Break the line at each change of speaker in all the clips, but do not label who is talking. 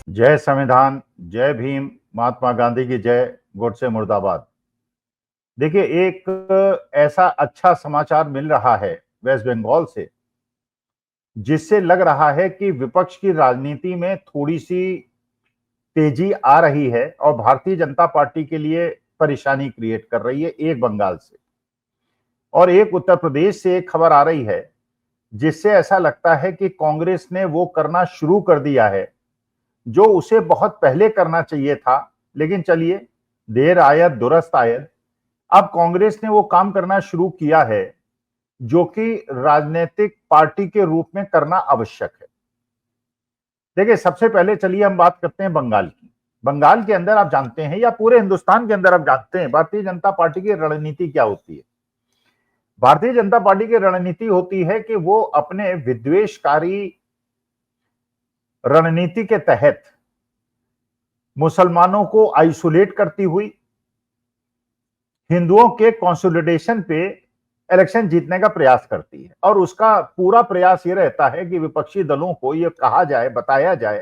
जय संविधान, जय भीम, महात्मा गांधी की जय, गोडसे मुर्दाबाद। देखिए, एक ऐसा अच्छा समाचार मिल रहा है वेस्ट बंगाल से, जिससे लग रहा है कि विपक्ष की राजनीति में थोड़ी सी तेजी आ रही है और भारतीय जनता पार्टी के लिए परेशानी क्रिएट कर रही है। एक बंगाल से और एक उत्तर प्रदेश से एक खबर आ रही है, जिससे ऐसा लगता है कि कांग्रेस ने वो करना शुरू कर दिया है जो उसे बहुत पहले करना चाहिए था। लेकिन चलिए, देर आयत दुरुस्त आयत। अब कांग्रेस ने वो काम करना शुरू किया है जो कि राजनीतिक पार्टी के रूप में करना आवश्यक है। देखिए, सबसे पहले चलिए हम बात करते हैं बंगाल की। बंगाल के अंदर आप जानते हैं, या पूरे हिंदुस्तान के अंदर आप जानते हैं, भारतीय जनता पार्टी की रणनीति क्या होती है। भारतीय जनता पार्टी की रणनीति होती है कि वो अपने विद्वेषकारी रणनीति के तहत मुसलमानों को आइसोलेट करती हुई हिंदुओं के कंसोलिडेशन पे इलेक्शन जीतने का प्रयास करती है। और उसका पूरा प्रयास ये रहता है कि विपक्षी दलों को ये कहा जाए, बताया जाए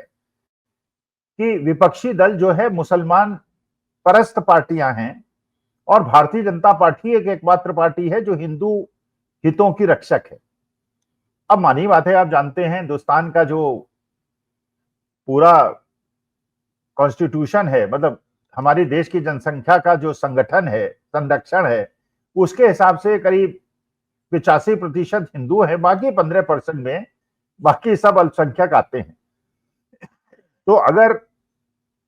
कि विपक्षी दल जो है मुसलमान परस्त पार्टियां हैं और भारतीय जनता पार्टी एक एकमात्र पार्टी है जो हिंदू हितों की रक्षक है। अब मानी बात है, आप जानते हैं हिंदुस्तान का जो पूरा कॉन्स्टिट्यूशन है, मतलब हमारी देश की जनसंख्या का जो संगठन है, संरक्षण है, उसके हिसाब से करीब 85% हिंदू है, बाकी 15% में बाकी सब अल्पसंख्यक आते हैं। तो अगर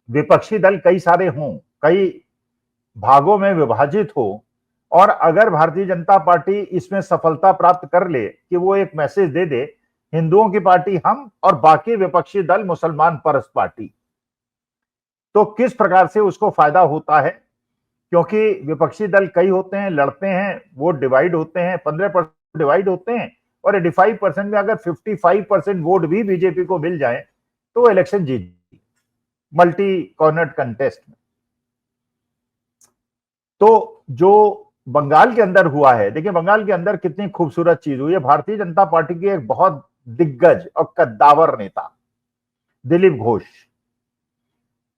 विपक्षी दल कई सारे हों, कई भागों में विभाजित हो, और अगर भारतीय जनता पार्टी इसमें सफलता प्राप्त कर ले कि वो एक मैसेज दे दे, हिंदुओं की पार्टी हम और बाकी विपक्षी दल मुसलमान परस्त पार्टी, तो किस प्रकार से उसको फायदा होता है। क्योंकि विपक्षी दल कई होते हैं, लड़ते हैं, वोट डिवाइड होते हैं, 15% डिवाइड होते हैं, और 85% में अगर 55% वोट भी बीजेपी को मिल जाए तो इलेक्शन जीत मल्टी कॉर्नर कंटेस्ट में। तो जो बंगाल के अंदर हुआ है, देखिए बंगाल के अंदर कितनी खूबसूरत चीज हुई है। भारतीय जनता पार्टी के एक बहुत दिग्गज और कद्दावर नेता दिलीप घोष,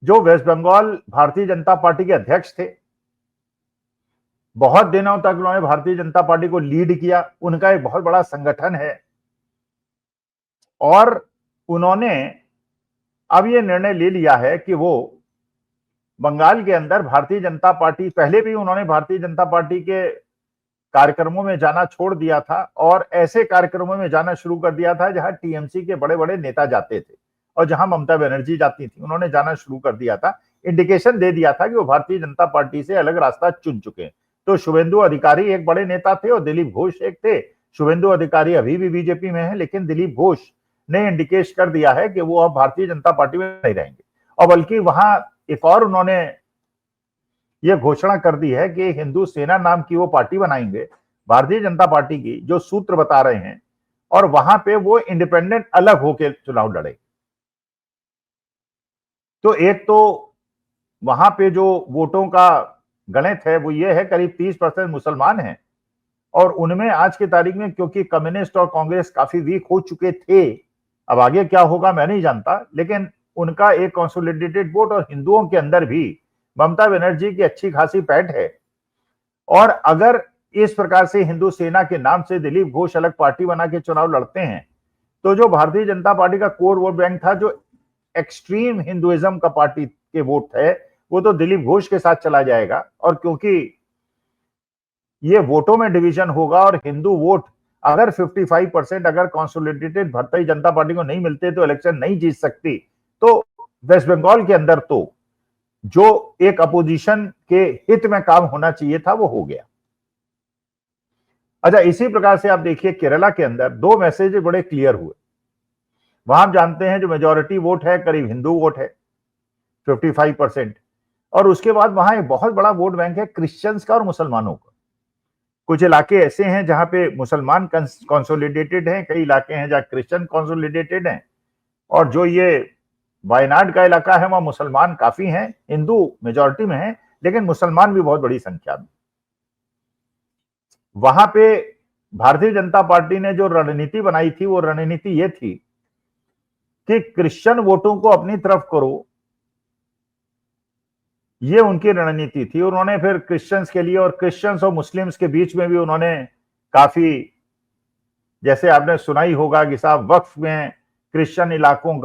जो वेस्ट बंगाल भारतीय जनता पार्टी के अध्यक्ष थे, बहुत दिनों तक उन्होंने भारतीय जनता पार्टी को लीड किया, उनका एक बहुत बड़ा संगठन है, और उन्होंने अब ये निर्णय ले लिया है कि वो बंगाल के अंदर भारतीय जनता पार्टी, पहले भी उन्होंने भारतीय जनता पार्टी के कार्यक्रमों में जाना छोड़ दिया था और ऐसे कार्यक्रमों में जाना शुरू कर दिया था जहां टीएमसी के बड़े बड़े नेता जाते थे और जहां ममता बनर्जी जाती थी, उन्होंने जाना शुरू कर दिया था। इंडिकेशन दे दिया था कि वो भारतीय जनता पार्टी से अलग रास्ता चुन चुके हैं। तो शुभेंदु अधिकारी एक बड़े नेता थे और दिलीप घोष एक थे। शुभेंदु अधिकारी अभी भी बीजेपी में है, लेकिन दिलीप घोष ने इंडिकेट कर दिया है कि वो अब भारतीय जनता पार्टी में नहीं रहेंगे, और बल्कि वहां एक और उन्होंने ये घोषणा कर दी है कि हिंदू सेना नाम की वो पार्टी बनाएंगे भारतीय जनता पार्टी की, जो सूत्र बता रहे हैं, और वहां पे वो इंडिपेंडेंट अलग होकर चुनाव लड़े। तो एक तो वहां पे जो वोटों का गणित है वो ये है, करीब 30% मुसलमान हैं, और उनमें आज की तारीख में क्योंकि कम्युनिस्ट और कांग्रेस काफी वीक हो चुके थे, अब आगे क्या होगा मैं नहीं जानता, लेकिन उनका एक कंसोलिडेटेड वोट, और हिंदुओं के अंदर भी ममता बनर्जी की अच्छी खासी पैठ है। और अगर इस प्रकार से हिंदू सेना के नाम से दिलीप घोष अलग पार्टी बना के चुनाव लड़ते हैं, तो जो भारतीय जनता पार्टी का कोर वोट बैंक था, जो एक्सट्रीम हिंदुइज्म का पार्टी के वोट है, वो तो दिलीप घोष के साथ चला जाएगा। और क्योंकि ये वोटों में डिवीजन होगा और हिंदू वोट अगर 55% अगर कंसोलिडेटेड भारतीय जनता पार्टी को नहीं मिलते तो इलेक्शन नहीं जीत सकती, तो वेस्ट बंगाल के अंदर तो जो एक अपोजिशन के हित में काम होना चाहिए था वो हो गया। अच्छा, इसी प्रकार से आप देखिए केरला के अंदर दो मैसेज बड़े क्लियर हुए। वहां आप जानते हैं जो मेजॉरिटी वोट है करीब हिंदू वोट है 55%, और उसके बाद वहां एक बहुत बड़ा वोट बैंक है क्रिश्चियंस का और मुसलमानों का। कुछ इलाके ऐसे हैं जहां पे मुसलमान कंसोलिडेटेड हैं, कई इलाके हैं जहां क्रिश्चियन कंसोलिडेटेड हैं, और जो ये वायनाड का इलाका है वहां मुसलमान काफी हैं, हिंदू मेजॉरिटी में है, लेकिन मुसलमान भी बहुत बड़ी संख्या में। वहां पे भारतीय जनता पार्टी ने जो रणनीति बनाई थी वो रणनीति ये थी कि क्रिश्चियन वोटों को अपनी तरफ करो, ये उनकी रणनीति थी। उन्होंने फिर क्रिश्चियंस के लिए और क्रिश्चियंस और मुस्लिम्स के बीच में भी उन्होंने काफी, जैसे आपने सुना ही होगा कि साहब वक्फ में क्रिश्चियन इलाकों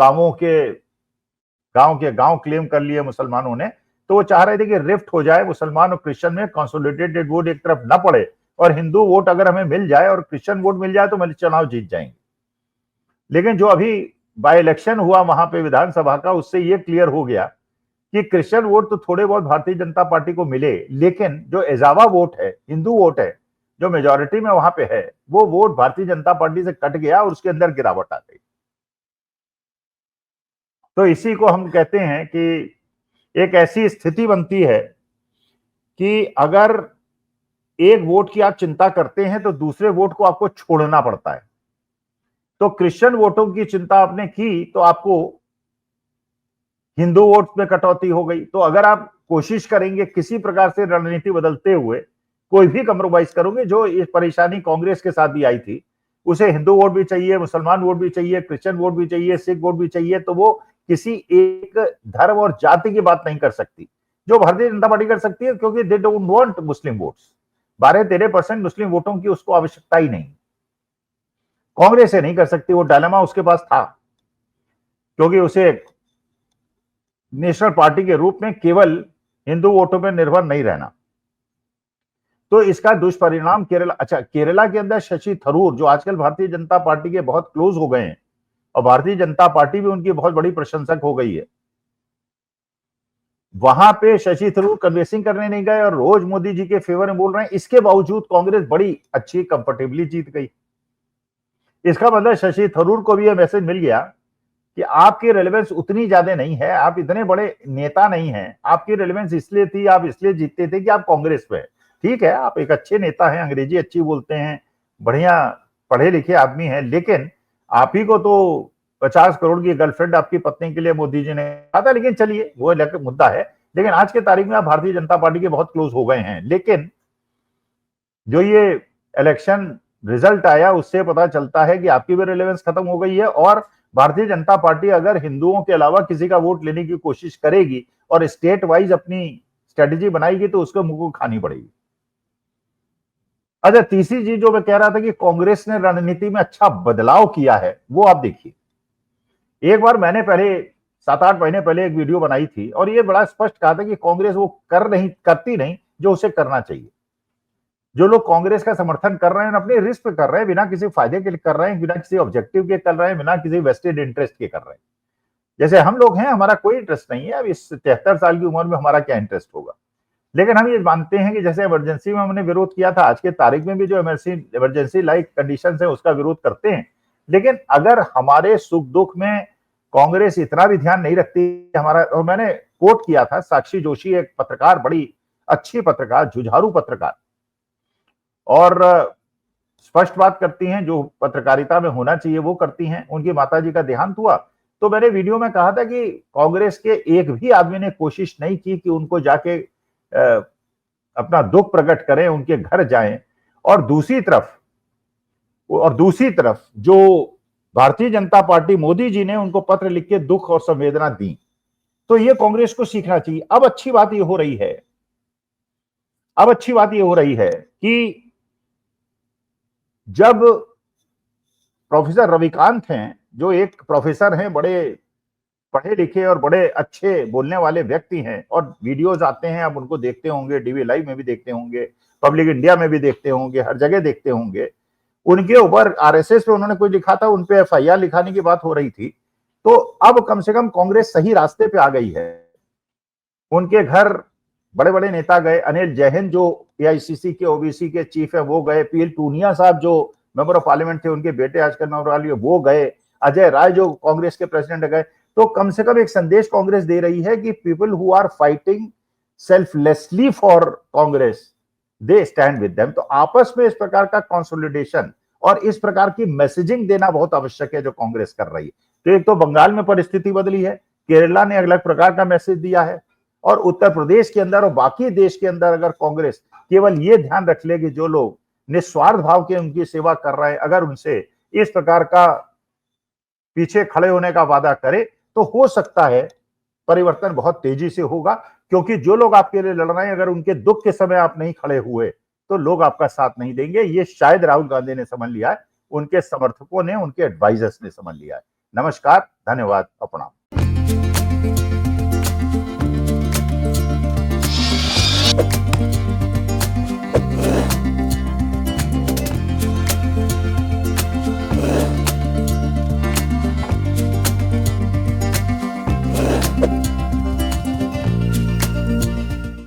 गांव क्लेम कर लिए मुसलमानों ने, तो वो चाह रहे थे कि रिफ्ट हो जाए मुसलमान और क्रिश्चियन में, कंसोलिडेटेड वोट एक तरफ न पड़े और हिंदू वोट अगर हमें मिल जाए और क्रिश्चियन वोट मिल जाए तो हम चुनाव जीत जाएंगे। लेकिन जो अभी बाय इलेक्शन हुआ वहां पे विधानसभा का, उससे ये क्लियर हो गया कि क्रिश्चियन वोट तो थोड़े बहुत भारतीय जनता पार्टी को मिले, लेकिन जो एजावा वोट है, हिंदू वोट है, जो मेजोरिटी में वहां पे है, वो वोट भारतीय जनता पार्टी से कट गया और उसके अंदर गिरावट आ गई। तो इसी को हम कहते हैं कि एक ऐसी स्थिति बनती है कि अगर एक वोट की आप चिंता करते हैं तो दूसरे वोट को आपको छोड़ना पड़ता है। तो क्रिश्चियन वोटों की चिंता आपने की तो आपको हिंदू वोट में कटौती हो गई। तो अगर आप कोशिश करेंगे किसी प्रकार से रणनीति बदलते हुए कोई भी कंप्रोमाइज करोगे, जो इस परेशानी कांग्रेस के साथ भी आई थी, उसे हिंदू वोट भी चाहिए, मुसलमान वोट भी चाहिए, क्रिश्चियन वोट भी चाहिए, सिख वोट भी चाहिए, तो वो किसी एक धर्म और जाति की बात नहीं कर सकती, जो भारतीय जनता पार्टी कर सकती है, क्योंकि they don't want Muslim votes. 12-13% मुस्लिम वोटों की उसको आवश्यकता ही नहीं, कांग्रेस से नहीं कर सकती। वो डायलेमा उसके पास था, क्योंकि उसे नेशनल पार्टी के रूप में केवल हिंदू वोटों पर निर्भर नहीं रहना। तो इसका दुष्परिणाम केरला के अंदर शशि थरूर, जो आजकल भारतीय जनता पार्टी के बहुत क्लोज हो गए हैं और भारतीय जनता पार्टी भी उनकी बहुत बड़ी प्रशंसक हो गई है, वहां पे शशि थरूर कन्वेंसिंग करने नहीं गए और रोज मोदी जी के फेवर में बोल रहे हैं। इसके बावजूद कांग्रेस बड़ी अच्छी कंफर्टेबली जीत गई। इसका मतलब शशि थरूर को भी यह मैसेज मिल गया कि आपकी रेलेवेंस उतनी ज्यादा नहीं है, आप इतने बड़े नेता नहीं हैं, आपकी रेलेवेंस इसलिए थी, आप इसलिए जीतते थे कि आप कांग्रेस पे। ठीक है, आप एक अच्छे नेता हैं, अंग्रेजी अच्छी बोलते हैं, बढ़िया पढ़े लिखे आदमी हैं, लेकिन आप ही को तो 50 करोड़ की गर्लफ्रेंड आपकी पत्नी के लिए मोदी जी ने कहा था। लेकिन चलिए, वो मुद्दा है। लेकिन आज के तारीख में आप भारतीय जनता पार्टी के बहुत क्लोज हो गए हैं। लेकिन जो ये इलेक्शन रिजल्ट आया, उससे पता चलता है कि आपकी भी रिलेवेंस खत्म हो गई है और भारतीय जनता पार्टी अगर हिंदुओं के अलावा किसी का वोट लेने की कोशिश करेगी और स्टेट वाइज अपनी स्ट्रेटेजी बनाएगी तो उसको मुंह को खानी पड़ेगी। अच्छा, तीसरी चीज जो मैं कह रहा था कि कांग्रेस ने रणनीति में अच्छा बदलाव किया है, वो आप देखिए। एक बार मैंने पहले 7-8 महीने पहले एक वीडियो बनाई थी और ये बड़ा स्पष्ट कहा था कि कांग्रेस वो करती नहीं जो उसे करना चाहिए। जो लोग कांग्रेस का समर्थन कर रहे हैं, अपने रिस्क पे कर रहे हैं, बिना किसी फायदे के कर रहे हैं, बिना किसी ऑब्जेक्टिव के कर रहे हैं, बिना किसी वेस्टेड इंटरेस्ट के कर रहे हैं। जैसे हम लोग हैं, हमारा कोई इंटरेस्ट नहीं है। अब इस 73 साल की उम्र में हमारा क्या इंटरेस्ट होगा। लेकिन हम ये मानते हैं कि जैसे इमरजेंसी में हमने विरोध किया था, आज के तारीख में भी जो इमरजेंसी लाइक कंडीशन है उसका विरोध करते हैं। लेकिन अगर हमारे सुख दुख में कांग्रेस इतना भी ध्यान नहीं रखती हमारा, और मैंने कोट किया था साक्षी जोशी, एक पत्रकार, बड़ी अच्छी पत्रकार, जुझारू पत्रकार, और स्पष्ट बात करती हैं, जो पत्रकारिता में होना चाहिए वो करती हैं। उनकी माताजी का देहांत हुआ तो मैंने वीडियो में कहा था कि कांग्रेस के एक भी आदमी ने कोशिश नहीं की कि उनको जाके अपना दुख प्रकट करें, उनके घर जाएं। और दूसरी तरफ जो भारतीय जनता पार्टी, मोदी जी ने उनको पत्र लिख के दुख और संवेदना दी। तो ये कांग्रेस को सीखना चाहिए। अब अच्छी बात ये हो रही है कि जब प्रोफेसर रविकांत हैं, जो एक प्रोफेसर हैं, बड़े पढ़े लिखे और बड़े अच्छे बोलने वाले व्यक्ति हैं, और वीडियोस आते हैं, आप उनको देखते होंगे, डीवी लाइव में भी देखते होंगे, पब्लिक इंडिया में भी देखते होंगे, हर जगह देखते होंगे। उनके ऊपर आरएसएस पे उन्होंने कुछ लिखा था, उनपे एफआईआर लिखाने की बात हो रही थी। तो अब कम से कम कांग्रेस सही रास्ते पे आ गई है। उनके घर बड़े बड़े नेता गए, अनिल जैन जो एआईसीसी के ओबीसी के चीफ है वो गए, पीएल टूनिया साहब जो मेंबर ऑफ पार्लियामेंट थे, उनके बेटे आजकल मेंबर वाली वो गए, अजय राय जो कांग्रेस के प्रेसिडेंट गए। तो कम से कम एक संदेश कांग्रेस दे रही है कि people who are fighting selflessly for Congress, they stand with them. तो आपस में इस प्रकार का कंसोलिडेशन और इस प्रकार की मैसेजिंग देना बहुत आवश्यक है जो कांग्रेस कर रही है। तो एक तो बंगाल में परिस्थिति बदली है, केरला ने अलग प्रकार का मैसेज दिया है, और उत्तर प्रदेश के अंदर और बाकी देश के अंदर अगर कांग्रेस केवल ये ध्यान रख ले कि जो लोग निस्वार्थ भाव के उनकी सेवा कर रहे हैं, अगर उनसे इस प्रकार का पीछे खड़े होने का वादा करे तो हो सकता है परिवर्तन बहुत तेजी से होगा, क्योंकि जो लोग आपके लिए लड़ रहे हैं, अगर उनके दुख के समय आप नहीं खड़े हुए तो लोग आपका साथ नहीं देंगे। ये शायद राहुल गांधी ने समझ लिया है, उनके समर्थकों ने, उनके एडवाइजर्स ने समझ लिया है। नमस्कार, धन्यवाद, प्रणाम।